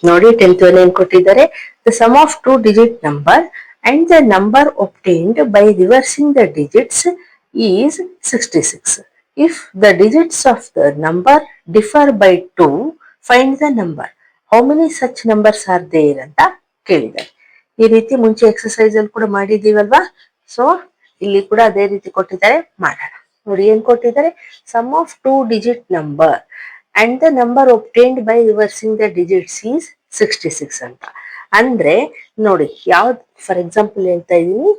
ನೋಡಿ 10th one ಏನ್ ಕೊಟ್ಟಿದ್ದಾರೆ, the sum of two digit number and the number obtained by reversing the digits is 66. If the digits of the number differ by 2, find the number. How many such numbers are there ಅಂತ ಕೇಳಿದ್ದಾರೆ. ಈ ರೀತಿ ಮುಂಚೆ exercise ಅಲ್ಲಿ ಕೂಡ ಮಾಡಿದೀವಲ್ವಾ, so ಇಲ್ಲಿ ಕೂಡ ಅದೇ ರೀತಿ ಕೊಟ್ಟಿದ್ದಾರೆ, ಮಾಡೋಣ. ನೋಡಿ ಏನ್ ಕೊಟ್ಟಿದ್ದಾರೆ, sum of two digit number and the number obtained by reversing the digits is 66 ಅಂತ. ಅಂದ್ರೆ ನೋಡಿ ಯಾವ್ದು, ಫಾರ್ ಎಕ್ಸಾಂಪಲ್ ಹೇಳ್ತಾ ಇದೀನಿ,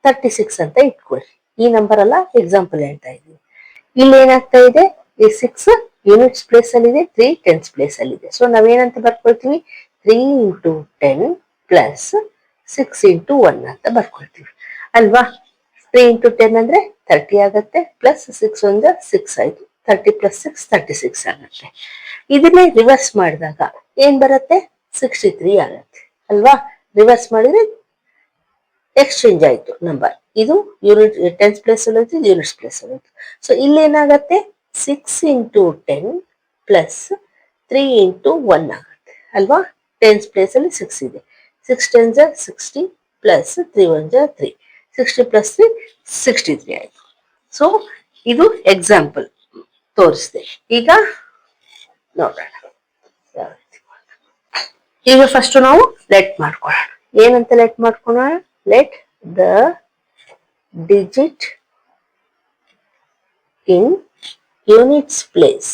36 ಅಂತ ಇಟ್ಕೊಳ್ಳಿ. ಈ ನಂಬರ್ ಅಲ್ಲ, ಎಕ್ಸಾಂಪಲ್ ಹೇಳ್ತಾ ಇದೀನಿ. ಇಲ್ಲಿ ಏನಾಗ್ತಾ ಇದೆ, ಈ 6 ಯೂನಿಟ್ಸ್ ಪ್ಲೇಸ್ ಅಲ್ಲಿ ಇದೆ, 3 ಟೆನ್ಸ್ ಪ್ಲೇಸ್ ಅಲ್ಲಿ ಇದೆ. ಸೊ ನಾವೇನಂತ ಬರ್ಕೊಳ್ತೀವಿ, 3 ಇಂಟು 10 ಪ್ಲಸ್ 6 ಇಂಟು 1 ಅಂತ ಬರ್ಕೊಳ್ತೀವಿ ಅಲ್ವಾ. 3 ಇಂಟು 10 ಅಂದ್ರೆ 30 ಆಗತ್ತೆ, ಪ್ಲಸ್ 6 ಒಂದು 6 ಆಯ್ತು, 30 ಪ್ಲಸ್ 6 36 ಆಗತ್ತೆ. ಇದನ್ನೇ ರಿವರ್ಸ್ ಮಾಡಿದಾಗ ಏನ್ ಬರುತ್ತೆ, 63 ಆಗತ್ತೆ ಅಲ್ವಾ. ರಿವರ್ಸ್ ಮಾಡಿದ್ರೆ ಎಕ್ಸ್ಚೇಂಜ್ ಆಯ್ತು ನಂಬರ್. ಇದು ಯೂನಿಟ್ ಟೆನ್ಸ್ ಪ್ಲೇಸ್ ಅಲ್ಲಿ ಹೋಯ್ತು, ಯೂನಿಟ್ಸ್ ಪ್ಲೇಸ್ ಅಲ್ಲಿ ಹೋಯ್ತು. ಸೊ ಇಲ್ಲೇನಾಗತ್ತೆ, 6 ಇಂಟು 10 ಪ್ಲಸ್ 3 ಇಂಟು 1 ಆಗುತ್ತೆ ಅಲ್ವಾ. ಟೆನ್ಸ್ ಪ್ಲೇಸ್ ಅಲ್ಲಿ 6 ಇದೆ, 6 ಟೆನ್ಸ್ 60 ಪ್ಲಸ್ 3 1 3, 60 ಪ್ಲಸ್ 3 63 ಆಯ್ತು. ಸೊ ಇದು ಎಕ್ಸಾಂಪಲ್ ತೋರಿಸಿದೆ. ಈಗ ನೋಡೋಣ ಈಗ ಫಸ್ಟ್ ನಾವು ಲೆಟ್ ಮಾಡ್ಕೊಳ್ಳೋಣ. ಏನಂತ ಲೆಟ್ ಮಾಡ್ಕೊಳ್ಳೋಣ, let the digit in units place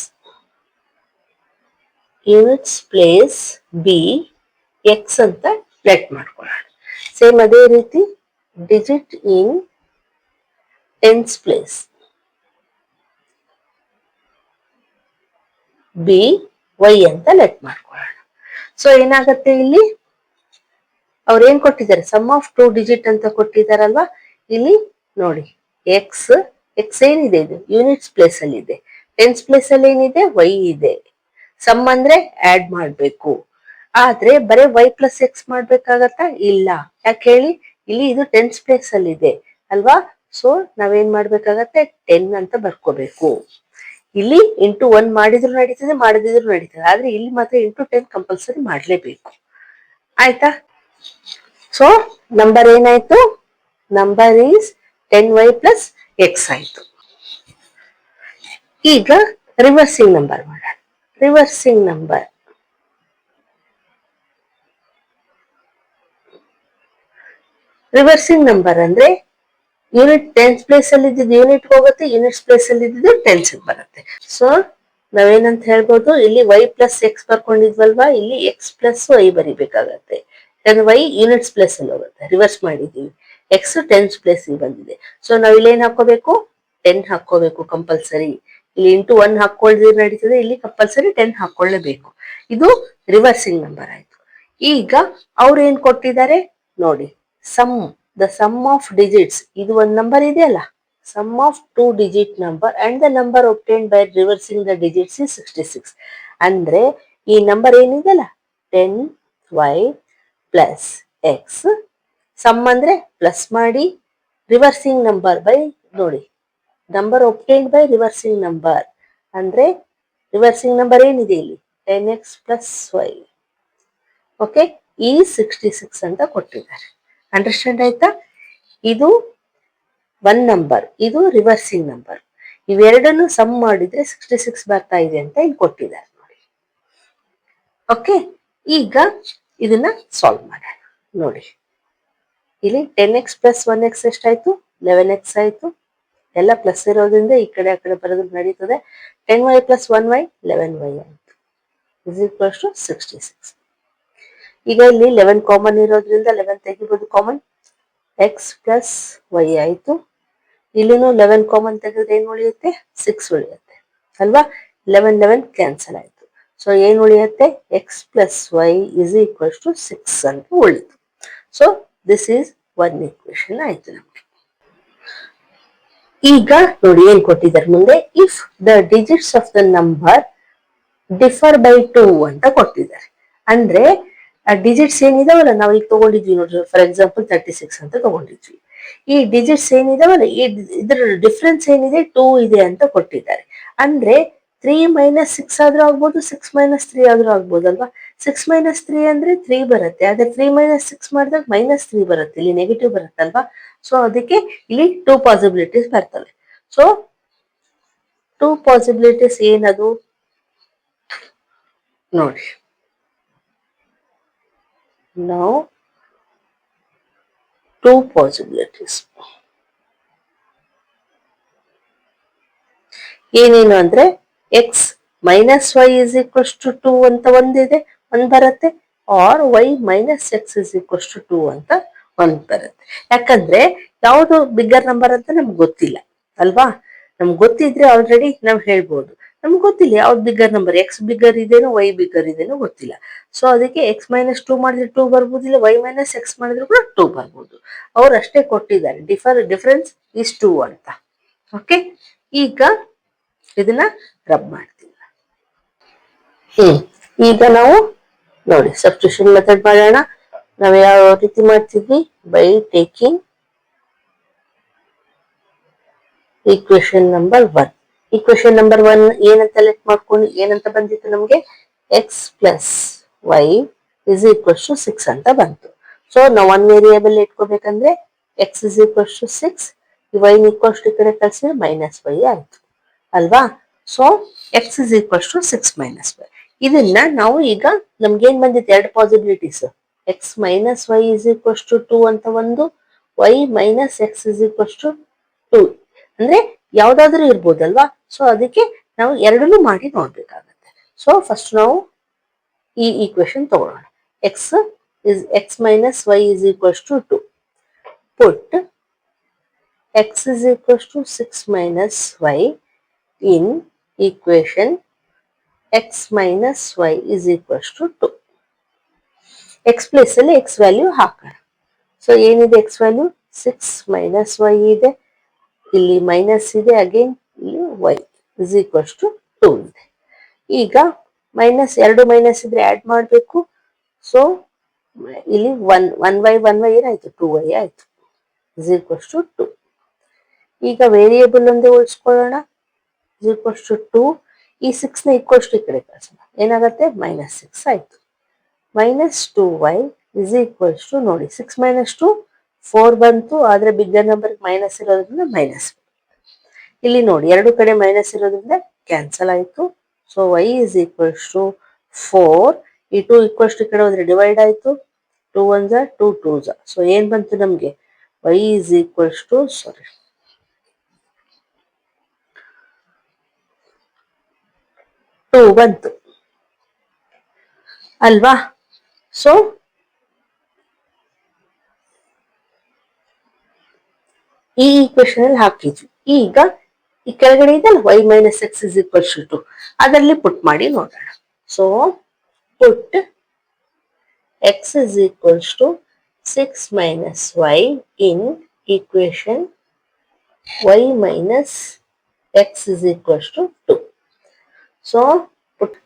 B X ಅಂತ ಲೆಟ್ ಮಾಡ್ಕೊಳ್ಳೋಣ. ಸೇಮ್ ಅದೇ ರೀತಿ ಡಿಜಿಟ್ ಇನ್ ಟೆನ್ಸ್ ಪ್ಲೇಸ್ ಬಿ ವೈ ಅಂತ ಲೆಟ್ ಮಾಡ್ಕೊಳ್ಳೋಣ. ಸೊ ಏನಾಗತ್ತೆ, ಇಲ್ಲಿ ಅವ್ರು ಏನ್ ಕೊಟ್ಟಿದ್ದಾರೆ, ಸಮ್ ಆಫ್ ಟೂ ಡಿಜಿಟ್ ಅಂತ ಕೊಟ್ಟಿದಾರಲ್ವಾ. ಇಲ್ಲಿ ನೋಡಿ ಎಕ್ಸ್ ಏನಿದೆ, ಇದು ಯೂನಿಟ್ಸ್ ಪ್ಲೇಸ್ ಅಲ್ಲಿ ಇದೆ, ಟೆನ್ಸ್ ಪ್ಲೇಸ್ ಅಲ್ಲಿ ಏನಿದೆ, ವೈ ಇದೆ. ಸಮ್ ಅಂದ್ರೆ ಆಡ್ ಮಾಡ್ಬೇಕು, ಆದ್ರೆ ಬರೀ ವೈ ಪ್ಲಸ್ ಎಕ್ಸ್ ಮಾಡ್ಬೇಕಾಗತ್ತಾ, ಇಲ್ಲ. ಯಾಕೆ ಹೇಳಿ, ಇಲ್ಲಿ ಇದು ಟೆನ್ಸ್ ಪ್ಲೇಸ್ ಅಲ್ಲಿ ಇದೆ ಅಲ್ವಾ. ಸೊ ನಾವೇನ್ ಮಾಡ್ಬೇಕಾಗತ್ತೆ, 10 ಅಂತ ಬರ್ಕೋಬೇಕು. ಇಲ್ಲಿ ಇಂಟು 1 ಮಾಡಿದ್ರು ನಡೀತದೆ, ಮಾಡದಿದ್ರು ನಡೀತದೆ, ಆದ್ರೆ ಇಲ್ಲಿ ಮಾತ್ರ ಇಂಟು 10 ಕಂಪಲ್ಸರಿ ಮಾಡ್ಲೇಬೇಕು, ಆಯ್ತಾ. ಸೊ ನಂಬರ್ ಏನಾಯ್ತು, number is 10y plus X ಆಯ್ತು. ಈಗ ರಿವರ್ಸಿಂಗ್ ನಂಬರ್ ಮಾಡೋಣ. ರಿವರ್ಸಿಂಗ್ ನಂಬರ್ ಅಂದ್ರೆ ಯೂನಿಟ್ ಟೆನ್ಸ್ ಪ್ಲೇಸ್ ಅಲ್ಲಿ ಇದ್ದಿದ್ದು ಯೂನಿಟ್ ಹೋಗುತ್ತೆ, ಯೂನಿಟ್ಸ್ ಪ್ಲೇಸ್ ಅಲ್ಲಿ ಇದ್ದಿದ್ದು ಟೆನ್ಸ್ ಬರುತ್ತೆ. ಸೊ ನಾವೇನಂತ ಹೇಳ್ಬೋದು, ಇಲ್ಲಿ y ಪ್ಲಸ್ ಎಕ್ಸ್ ಬರ್ಕೊಂಡಿದ್ವಲ್ವಾ, ಇಲ್ಲಿ ಎಕ್ಸ್ ಪ್ಲಸ್ ವೈ ಬರಿಬೇಕಾಗತ್ತೆ. ವೈ ಯೂನಿಟ್ಸ್ ಪ್ಲೇಸ್ ಅಲ್ಲಿ ಹೋಗುತ್ತೆ, ರಿವರ್ಸ್ ಮಾಡಿದೀವಿ. ಎಕ್ಸ್ ಟೆನ್ಸ್ ಪ್ಲೇಸ್ ಬಂದಿದೆ. ಸೊ ನಾವ್ ಇಲ್ಲಿ ಏನ್ ಹಾಕೋಬೇಕು, 10 ಹಾಕೋಬೇಕು ಕಂಪಲ್ಸರಿ. ಇಲ್ಲಿ ಇಂಟು 1 ಹಾಕೊಳ್ದಿದ್ರೆ ನಡೀತದೆ, ಇಲ್ಲಿ ಕಂಪಲ್ಸರಿ 10 ಹಾಕೊಳ್ಳೇಬೇಕು. ಇದು ರಿವರ್ಸಿಂಗ್ ನಂಬರ್ ಆಯ್ತು. ಈಗ ಅವ್ರು ಏನ್ ಕೊಟ್ಟಿದ್ದಾರೆ ನೋಡಿ, ದ ಸಮ್ ಆಫ್ ಡಿಜಿಟ್ಸ್, ಇದು ಒಂದು ನಂಬರ್ ಇದೆಯಲ್ಲ, sum of two digit number and the number obtained by reversing the digits is 66. ಅಂದ್ರೆ ಈ ನಂಬರ್ ಏನಿದೆಯಲ್ಲ 10y ಪ್ಲಸ್ ಎಕ್ಸ್, ಸಮ್ ಅಂದ್ರೆ ಪ್ಲಸ್ ಮಾಡಿ, ರಿವರ್ಸಿಂಗ್ ನಂಬರ್ ಬೈ ನೋಡಿ, number obtained by reversing number ಅಂದ್ರೆ ರಿವರ್ಸಿಂಗ್ ನಂಬರ್ ಏನಿದೆ ಇಲ್ಲಿ 10x ಪ್ಲಸ್ ವೈ, ಓಕೆ, ಈ 66 ಅಂತ ಕೊಟ್ಟಿದ್ದಾರೆ. ಅಂಡರ್ಸ್ಟ್ಯಾಂಡ್ ಆಯ್ತಾ. ಇದು ಒನ್ ನಂಬರ್, ಇದು ರಿವರ್ಸಿಂಗ್ ನಂಬರ್. ಇವೆರಡನ್ನು ಸಮ್ ಮಾಡಿದ್ರೆ 66 ಬರ್ತಾ ಇದೆ ಅಂತ ಇಲ್ಲಿ ಕೊಟ್ಟಿದ್ದಾರೆ ನೋಡಿ. ಓಕೆ, ಈಗ ಇದನ್ನ ಸಾಲ್ವ್ ಮಾಡೋಣ. ನೋಡಿ ಇಲ್ಲಿ 10x ಪ್ಲಸ್ 1x ಎಷ್ಟಾಯ್ತು, 11x ಆಯ್ತು. ಎಲ್ಲ ಪ್ಲಸ್ ಇರೋದ್ರಿಂದ ಈ ಕಡೆ ಆ ಕಡೆ ಬರೋದು ನಡೀತದೆ. 10y ಪ್ಲಸ್ 1y 11y ಆಯ್ತು, ಇಸ್ ಈಕ್ವಲ್ಸ್ ಟು 66. ಈಗ ಇಲ್ಲಿ 11 ಕಾಮನ್ ಇರೋದ್ರಿಂದ 11 ತೆಗಿಬಹುದು ಕಾಮನ್, ಎಕ್ಸ್ ಪ್ಲಸ್ ವೈ ಆಯ್ತು. ಇಲ್ಲಿನೂ 11 ಕಾಮನ್ ತೆಗೆದ್ರೆ ಏನ್ ಉಳಿಯುತ್ತೆ, 6 ಉಳಿಯುತ್ತೆ ಅಲ್ವಾ. 11 ಕ್ಯಾನ್ಸಲ್ ಆಯ್ತು. ಸೊ ಏನ್ ಉಳಿಯುತ್ತೆ, x plus y is equals to 6 ಅಂತ ಉಳಿತು. So this is one equation ಆಯ್ತು ನಮ್ಗೆ. ಈಗ ನೋಡಿ ಏನ್ ಕೊಟ್ಟಿದ್ದಾರೆ ಮುಂದೆ, if the digits of the number differ by 2 ಅಂತ ಕೊಟ್ಟಿದ್ದಾರೆ. ಅಂದ್ರೆ ಡಿಜಿಟ್ಸ್ ಏನಿದಾವಲ್ಲ, ನಾವು ಈಗ ತಗೊಂಡಿದ್ವಿ ನೋಡ್ರಿ, ಫಾರ್ ಎಕ್ಸಾಂಪಲ್ 36 ಅಂತ ತಗೊಂಡಿದ್ವಿ. ಈ ಡಿಜಿಟ್ಸ್ ಏನಿದಾವಲ್ಲ, ಇದ್ರ ಡಿಫ್ರೆನ್ಸ್ ಏನಿದೆ 2 ಇದೆ ಅಂತ ಕೊಟ್ಟಿದ್ದಾರೆ. ಅಂದ್ರೆ 3 - 6 ಆದ್ರೂ ಆಗ್ಬೋದು, 6 - 3 ಆದ್ರೂ ಆಗ್ಬೋದಲ್ವಾ. 6 - 3 ಅಂದ್ರೆ 3 ಬರುತ್ತೆ, ಆದ್ರೆ 3 - 6 ಮಾಡಿದಾಗ -3 ಬರುತ್ತೆ, ಇಲ್ಲಿ ನೆಗೆಟಿವ್ ಬರುತ್ತಲ್ವಾ. ಸೊ ಅದಕ್ಕೆ ಇಲ್ಲಿ 2 ಪಾಸಿಬಿಲಿಟೀಸ್ ಬರ್ತವೆ. ಸೊ 2 ಪಾಸಿಬಿಲಿಟೀಸ್ ಏನದು ನೋಡಿ. ನಾವು 2 ಪಾಸಿಬಿಲಿಟೀಸ್ ಏನೇನು ಅಂದ್ರೆ x - y = 2 ಅಂತ ಒಂದಿದೆ, ಒಂದ್ ಬರುತ್ತೆ. ಆರ್ y - x = 2 ಅಂತ ಒಂದ್ ಬರುತ್ತೆ. ಯಾಕಂದ್ರೆ ಯಾವುದು ಬಿಗ್ಗರ್ ನಂಬರ್ ಅಂತ ನಮ್ಗೆ ಗೊತ್ತಿಲ್ಲ ಅಲ್ವಾ. ನಮ್ಗೆ ಗೊತ್ತಿದ್ರೆ ಆಲ್ರೆಡಿ ನಾವ್ ಹೇಳ್ಬೋದು. ನಮ್ಗೆ ಗೊತ್ತಿಲ್ಲ ಯಾವ್ದು ಬಿಗ್ಗರ್ ನಂಬರ್, ಎಕ್ಸ್ ಬಿಗ್ಗರ್ ಇದೇನೋ ವೈ ಬಿಗ್ಗರ್ ಇದೇನೋ ಗೊತ್ತಿಲ್ಲ. ಸೊ ಅದಕ್ಕೆ x - 2 ಮಾಡಿದ್ರೆ 2 ಬರ್ಬೋದು, ಇಲ್ಲ y - x ಮಾಡಿದ್ರೆ ಕೂಡ 2 ಬರ್ಬೋದು. ಅವ್ರು ಅಷ್ಟೇ ಕೊಟ್ಟಿದ್ದಾರೆ, ಡಿಫರೆನ್ಸ್ ಇಸ್ 2 ಅಂತ. ಓಕೆ, ಈಗ ಇದನ್ನ ರಬ್ ಮಾಡ್ತೀವಿ. ಈಗ ನಾವು ನೋಡಿ ಸಬ್ಸ್ಟಿಟ್ಯೂಷನ್ ಮೆಥಡ್ ಮಾಡೋಣ. ನಾವು ಯಾವ ರೀತಿ ಮಾಡ್ತಿದ್ವಿ, by taking equation number 1. Equation number 1 ಏನಂತ ಲೆಟ್ ಮಾಡ್ಕೊಂಡು ಏನಂತ ಬಂದಿತ್ತು ನಮ್ಗೆ, x + y = 6 ಅಂತ ಬಂತು. ಸೊ ನಾವು 1 ವೇರಿಯೇಬಲ್ ಇಟ್ಕೋಬೇಕಂದ್ರೆ x = 6, y ನ ಈ ಕಡೆ ಕಳ್ಸಿದ್ರೆ -y ಆಯ್ತು ಅಲ್ವಾ. So x = 6 - y. ಇದನ್ನ ನಾವು ಈಗ ನಮ್ಗೇನ್ ಬಂದಿತ್ತು, ಎರಡು ಪಾಸಿಬಿಲಿಟೀಸ್, x - y = 2 ಅಂತ ಒಂದು, y - x = 2 ಅಂದ್ರೆ ಯಾವ್ದಾದ್ರೂ ಇರ್ಬೋದಲ್ವಾ. ಸೊ ಅದಕ್ಕೆ ನಾವು ಎರಡನ್ನೂ ಮಾಡಿ ನೋಡ್ಬೇಕಾಗತ್ತೆ. ಸೊ ಫಸ್ಟ್ ನಾವು ಈ ಈಕ್ವೇಶನ್ ತಗೊಳ್ಳೋಣ. x - y = 2. Put x = 6 - y in equation x - y = 2. x place ಅಲ್ಲಿ x ವ್ಯಾಲ್ಯೂ ಹಾಕೋಣ. ಸೊ ಏನಿದೆ x ವ್ಯಾಲ್ಯೂ, 6 - y ಇದೆ, ಇಲ್ಲಿ ಮೈನಸ್ ಇದೆ, ಅಗೇನ್ ಇಲ್ಲಿ y = 2 ಇದೆ. ಈಗ ಎರಡು ಮೈನಸ್ ಇದ್ರೆ ಆಡ್ ಮಾಡಬೇಕು. ಸೊ ಇಲ್ಲಿ 1y ಏನಾಯ್ತು, 2y ಆಯ್ತು, = 2. ಈಗ ವೇರಿಯೇಬಲ್ ಒಂದೇ ಉಳಿಸ್ಕೊಳ್ಳೋಣ, = 2. ಈ 6 ನ ಈ ಕಡೆ ಕಳ್ಸೋಣ, ಏನಾಗತ್ತೆ, -6 ಆಯ್ತು. -2y = ನೋಡಿ 6 - 2 4 ಬಂತು, ಆದ್ರೆ ಬಿಗ್ಗರ್ ನಂಬರ್ ಮೈನಸ್ ಇರೋದ್ರಿಂದ ಮೈನಸ್. ಇಲ್ಲಿ ನೋಡಿ ಎರಡು ಕಡೆ ಮೈನಸ್ ಇರೋದ್ರಿಂದ ಕ್ಯಾನ್ಸಲ್ ಆಯ್ತು. So y = 4. ಈ 2 ಈ ಕಡೆ ಹೋದ್ರೆ ಡಿವೈಡ್ ಆಯ್ತು, 2 1 2 2. ಸೊ ಏನ್ ಬಂತು ನಮ್ಗೆ, y = 2 ಬಂತು ಅಲ್ವಾ. ಸೊ ಈ ಈಕ್ವೇಶನ್ ಅಲ್ಲಿ ಹಾಕಿದ್ವಿ. ಈಗ ಈ ಕೆಳಗಡೆ ಇದೆಲ್ಲ y - x = 2, ಅದರಲ್ಲಿ ಪುಟ್ ಮಾಡಿ ನೋಡೋಣ. So put x = 6 - y in equation y - x = 2. So put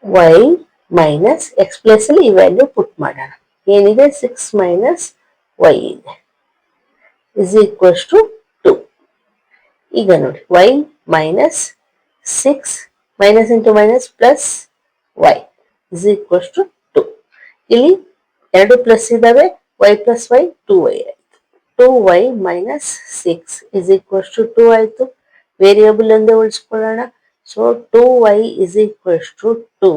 y - x place ಅಲ್ಲಿ ಈ ವ್ಯಾಲ್ಯೂ ಪುಟ್ ಮಾಡೋಣ. ಏನಿದೆ, 6 - y ಇದೆ, = 2. ಈಗ ನೋಡಿ y - 6 - y = 2. ಇಲ್ಲಿ ಎರಡು ಪ್ಲಸ್ ಇದಾವೆ, y + y 2y ಆಯ್ತು. 2y - 6 = 2 ಆಯ್ತು. ವೇರಿಯೇಬಲ್ ಒಂದೇ ಉಳಿಸ್ಕೊಳ್ಳೋಣ. So 2y = 2.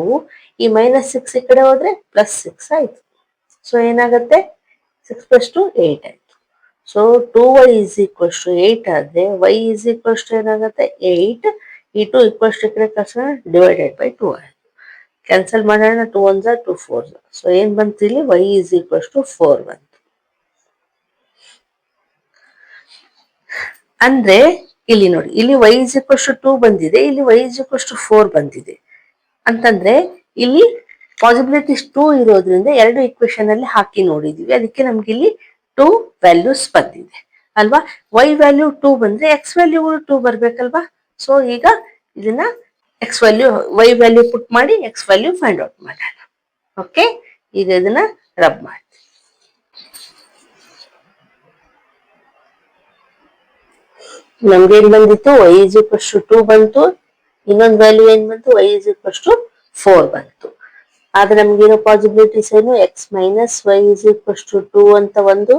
ಈ -6 ಈ ಕಡೆ ಹೋದ್ರೆ +6 ಆಯ್ತು. ಸೊ ಏನಾಗತ್ತೆ, 6 + 2 8 ಆಯ್ತು. ಸೊ 2y = 8 ಆದ್ರೆ y ಏನಾಗುತ್ತೆ, 8. ಈ 2 ಈ ಕಡೆ ಕಳ್ಸೋಣ, /2 ಆಯ್ತು. ಕ್ಯಾನ್ಸಲ್ ಮಾಡೋಣ, 2 1 2 4. ಸೊ ಏನ್ ಬಂತು ಇಲ್ಲಿ, y = 4 ಬಂತು. ಅಂದ್ರೆ ಇಲ್ಲಿ ನೋಡಿ, ಇಲ್ಲಿ y = 2 ಬಂದಿದೆ, ಇಲ್ಲಿ y = 4 ಬಂದಿದೆ. ಅಂತಂದ್ರೆ ಇಲ್ಲಿ ಪಾಸಿಬಿಲಿಟೀಸ್ 2 ಇರೋದ್ರಿಂದ ಎರಡು ಈಕ್ವೇಶನ್ ಅಲ್ಲಿ ಹಾಕಿ ನೋಡಿದೀವಿ, ಅದಕ್ಕೆ ನಮ್ಗೆ ಇಲ್ಲಿ 2 ವ್ಯಾಲ್ಯೂಸ್ ಬಂದಿದೆ ಅಲ್ವಾ. y ವ್ಯಾಲ್ಯೂ 2 ಬಂದ್ರೆ x ವ್ಯಾಲ್ಯೂ 2 ಬರ್ಬೇಕಲ್ವಾ. ಸೊ ಈಗ ಇದನ್ನ y ವ್ಯಾಲ್ಯೂ ಪುಟ್ ಮಾಡಿ x ವ್ಯಾಲ್ಯೂ ಫೈಂಡ್ ಔಟ್ ಮಾಡೋಣ. ಓಕೆ, ಈಗ ಇದನ್ನ ರಬ್ ಮಾಡಿ. ನಮ್ಗೆ ಏನ್ ಬಂದಿತ್ತು, y = 2 ಬಂತು, ಇನ್ನೊಂದು ವ್ಯಾಲ್ಯೂ ಏನ್ ಬಂತು, y ಇಸ್ ಈಕ್ವಲ್ಸ್ ಟು 4 ಬಂತು. ಆದ್ರೆ ನಮ್ಗೇನೋ ಪಾಸಿಬಿಲಿಟೀಸ್ ಏನು, x minus y is equals to 2 ಅಂತ ಒಂದು,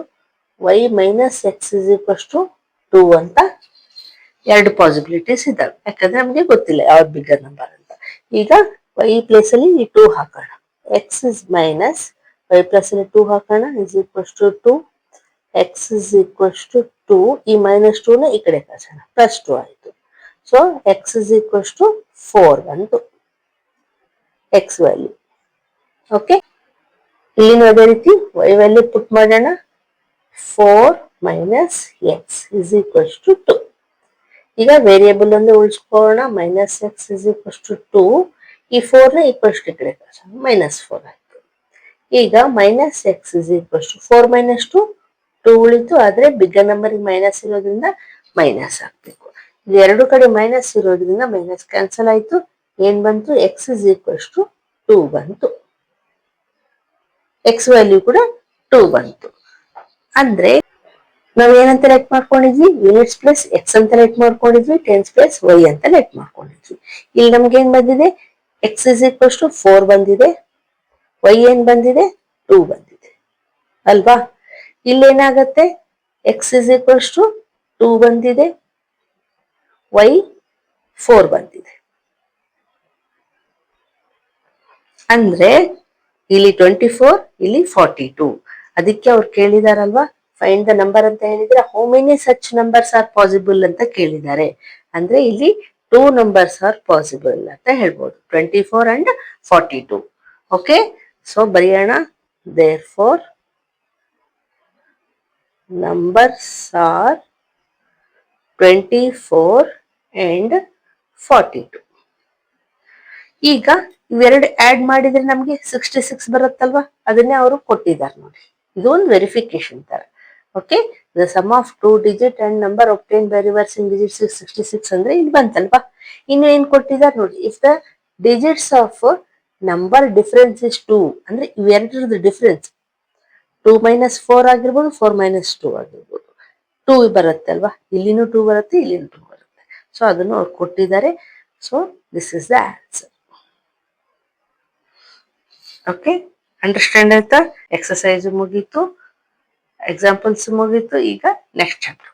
y minus X is equals to 2 ಅಂತ ಎರಡು ಪಾಸಿಬಿಲಿಟೀಸ್ ಇದ್ದಾವೆ. ಯಾಕಂದ್ರೆ ನಮ್ಗೆ ಗೊತ್ತಿಲ್ಲ ಯಾವ್ದು ಬಿಗ್ಗರ್ ನಂಬರ್ ಅಂತ. ಈಗ y ಪ್ಲೇಸ್ ಅಲ್ಲಿ ಈ 2 ಹಾಕೋಣ, x is minus y plus ಅಲ್ಲಿ 2 ಹಾಕೋಣ is equals to 2, x is equals to 2, ಈ ಮೈನಸ್ 2 ನ ಈ ಕಡೆ ಕಳ್ಸೋಣ, ಪ್ಲಸ್ 2 ಆಯ್ತು. So x is equals to 4 ಬಂತು ಎಕ್ಸ್ ವ್ಯಾಲ್ಯೂ. ಓಕೆ, ಇಲ್ಲಿನ ಅದೇ ರೀತಿ y ವ್ಯಾಲ್ಯೂ ಪುಟ್ ಮಾಡೋಣ, 4 minus X is equals to 2. ಈಗ ವೇರಿಯೇಬಲ್ ಒಂದು ಉಳಿಸ್ಕೊಳ್ಳೋಣ, minus X is equals to 2, ಈ 4 ನ ಈಕ್ವಲ್ಸ್ ಟು ಕಡೆ ಕಳ್ಸೋಣ, ಮೈನಸ್ 4 ಆಯ್ತು. ಈಗ minus X is equals to 4 minus 2 2 ಉಳಿತು, ಆದ್ರೆ ಬಿಗ್ಗರ್ ನಂಬರ್ ಮೈನಸ್ ಇರೋದ್ರಿಂದ ಮೈನಸ್ ಹಾಕ್ಬೇಕು. ಇದು ಎರಡು ಕಡೆ ಮೈನಸ್ ಇರೋದ್ರಿಂದ ಮೈನಸ್ ಕ್ಯಾನ್ಸಲ್ ಆಯ್ತು. ಏನ್ ಬಂತು, ಎಕ್ಸ್ ಇಸ್ ಈಕ್ವಲ್ಸ್ ಟು 2 ಬಂತು. ಎಕ್ಸ್ ವ್ಯಾಲ್ಯೂ ಕೂಡ 2 ಬಂತು. ಅಂದ್ರೆ ನಾವ್ ಏನಂತ ಲೆಟ್ ಮಾಡ್ಕೊಂಡಿದ್ವಿ, ಯೂನಿಟ್ಸ್ ಪ್ಲಸ್ ಎಕ್ಸ್ ಅಂತ ಲೆಟ್ ಮಾಡ್ಕೊಂಡಿದ್ವಿ, ಟೆನ್ಸ್ ಪ್ಲಸ್ ವೈ ಅಂತ ಲೆಟ್ ಮಾಡ್ಕೊಂಡಿದ್ವಿ. ಇಲ್ಲಿ ನಮ್ಗೆ ಏನ್ ಬಂದಿದೆ, ಎಕ್ಸ್ ಇಸ್ ಈಕ್ವಲ್ಸ್ ಟು 4 ಬಂದಿದೆ, ವೈ ಏನ್ ಬಂದಿದೆ 2 ಬಂದಿದೆ ಅಲ್ವಾ. ಇಲ್ಲೇನಾಗತ್ತೆ, ಎಕ್ಸ್ ಇಸ್ ಈಕ್ವಲ್ಸ್ ಟು 2 ಬಂದಿದೆ, ವೈ 4 ಬಂದಿದೆ. ಅಂದ್ರೆ ಇಲ್ಲಿ 24, ಇಲ್ಲಿ 42. ಅದಕ್ಕೆ ಅವ್ರು ಕೇಳಿದಾರಲ್ವಾ, ಫೈಂಡ್ ದ ನಂಬರ್ ಅಂತ ಹೇಳಿದ್ರೆ how many such numbers R possible ಅಂತ ಕೇಳಿದ್ದಾರೆ. ಅಂದ್ರೆ ಇಲ್ಲಿ 2 ನಂಬರ್ಸ್ ಆರ್ ಪಾಸಿಬಲ್ ಅಂತ ಹೇಳ್ಬೋದು, 24 ಅಂಡ್ 42. ಓಕೆ, ಸೊ ಬರೆಯೋಣ, therefore numbers are 24 and 42. ಈಗ ಇವೆರಡು ಆಡ್ ಮಾಡಿದ್ರೆ ನಮ್ಗೆ 66 ಬರುತ್ತಲ್ವಾ, ಅದನ್ನೇ ಅವರು ಕೊಟ್ಟಿದ್ದಾರೆ ನೋಡಿ. ಇದು ಒಂದು ವೆರಿಫಿಕೇಶನ್ ತರ. Okay, the sum of 2 digit and number obtained by reversing digits 66 ಅಂದ್ರೆ ಇಲ್ಲಿ ಬಂತಲ್ವಾ. ಇನ್ನು ಏನ್ ಕೊಟ್ಟಿದ್ದಾರೆ ನೋಡಿ, if the digits of number difference is 2, ಅಂದ್ರೆ ಇವೆರಡರದ್ದು ಡಿಫರೆನ್ಸ್ 2 ಮೈನಸ್ 4 ಆಗಿರ್ಬೋದು, 4 ಮೈನಸ್ 2 ಆಗಿರ್ಬೋದು, 2 ಬರುತ್ತೆ ಅಲ್ವಾ, ಇಲ್ಲಿನೂ 2 ಬರುತ್ತೆ, ಇಲ್ಲಿನೂ 2 ಬರುತ್ತೆ. ಸೊ ಅದನ್ನು ಅವ್ರು ಕೊಟ್ಟಿದ್ದಾರೆ. So this is the answer. Okay, understand ಆಯ್ತಾ? ಎಕ್ಸರ್ಸೈಸ್ ಮುಗೀತು, ಎಕ್ಸಾಂಪಲ್ಸ್ ಮುಗೀತು. ಈಗ ನೆಕ್ಸ್ಟ್ ಚಾಪ್ಟರ್.